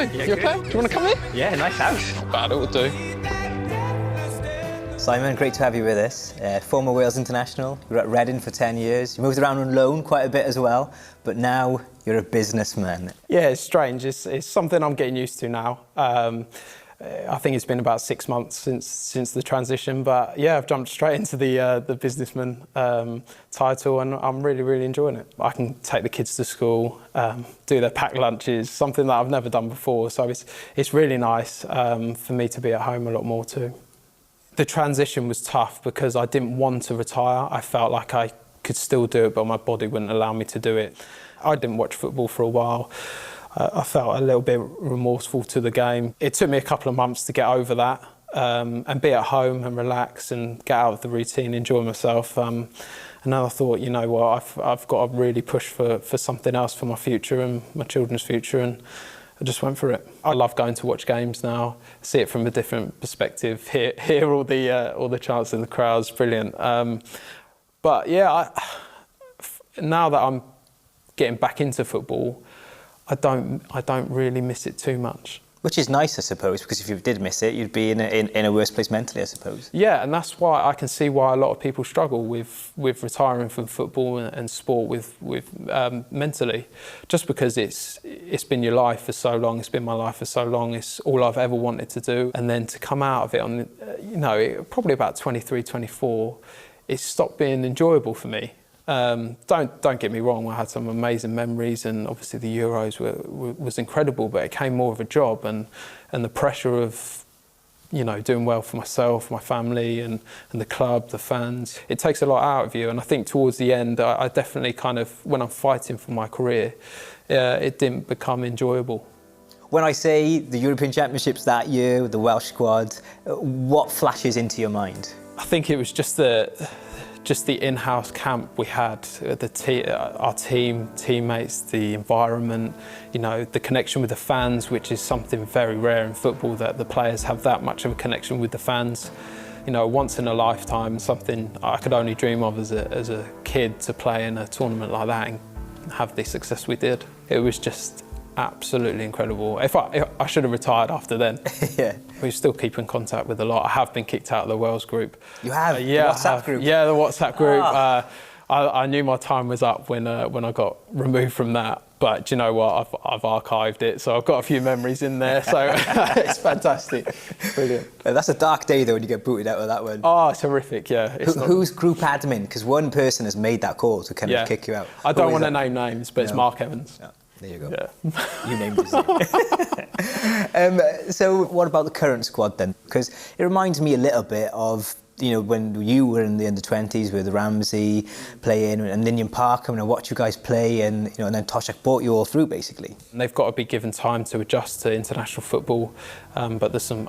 doing? Yeah, you okay? Do you want to come in? Yeah, nice house. Not bad, it will do. Simon, great to have you with us. Former Wales international, you were at Reading for 10 years. You moved around on loan quite a bit as well, but now you're a businessman. Yeah, it's strange. It's something I'm getting used to now. I think it's been about 6 months since the transition, but yeah, I've jumped straight into the businessman title, and I'm really enjoying it. I can take the kids to school, do their packed lunches, something that I've never done before. So it's really nice for me to be at home a lot more too. The transition was tough because I didn't want to retire. I felt like I could still do it, but my body wouldn't allow me to do it. I didn't watch football for a while. I felt a little bit remorseful to the game. It took me a couple of months to get over that and be at home and relax and get out of the routine, enjoy myself. And then I thought, you know what, I've got to really push for something else for my future and my children's future, and I just went for it. I love going to watch games now, see it from a different perspective, hear all the chants in the crowds, brilliant. But yeah, now that I'm getting back into football, I don't really miss it too much. Which is nice, I suppose, because if you did miss it, you'd be in a worse place mentally, I suppose. Yeah, and that's why I can see why a lot of people struggle with retiring from football and sport with mentally, just because it's been your life for so long. It's been my life for so long. It's all I've ever wanted to do, and then to come out of it on, probably about 23, 24, it stopped being enjoyable for me. Don't get me wrong, I had some amazing memories, and obviously the Euros was incredible, but it came more of a job, and the pressure of doing well for myself, my family, and the club, the fans, it takes a lot out of you. And I think towards the end I definitely kind of, when I'm fighting for my career, it didn't become enjoyable. When I say the European Championships that year with the Welsh squad, what flashes into your mind? I think it was just the in-house camp we had, our team, teammates, the environment, the connection with the fans, which is something very rare in football, that the players have that much of a connection with the fans. Once in a lifetime, something I could only dream of as a kid, to play in a tournament like that and have the success we did. It was just absolutely incredible. If I should have retired after then. Yeah. We still keep in contact with a lot. I have been kicked out of the Wales group. You have? Yeah, the WhatsApp group? Yeah, the WhatsApp group. Ah. I knew my time was up when I got removed from that. But do you know what? I've archived it, so I've got a few memories in there. So it's fantastic, brilliant. That's a dark day though when you get booted out of that one. Oh, it's horrific. Yeah. Who's group admin? Because one person has made that call to kind of kick you out. I don't want to name names, but it's Mark Evans. Yeah. There you go. Yeah. You named it. So what about the current squad then? Because it reminds me a little bit of when you were in the under-20s with Ramsey playing and Linnean Park, I watch you guys play, and and then Toshak brought you all through basically. And they've got to be given time to adjust to international football, but there's some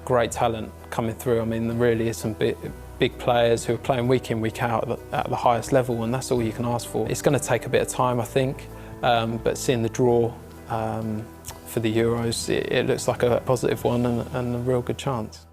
great talent coming through. There really is some big players who are playing week in, week out at the highest level, and that's all you can ask for. It's going to take a bit of time, I think, but seeing the draw for the Euros, it looks like a positive one and a real good chance.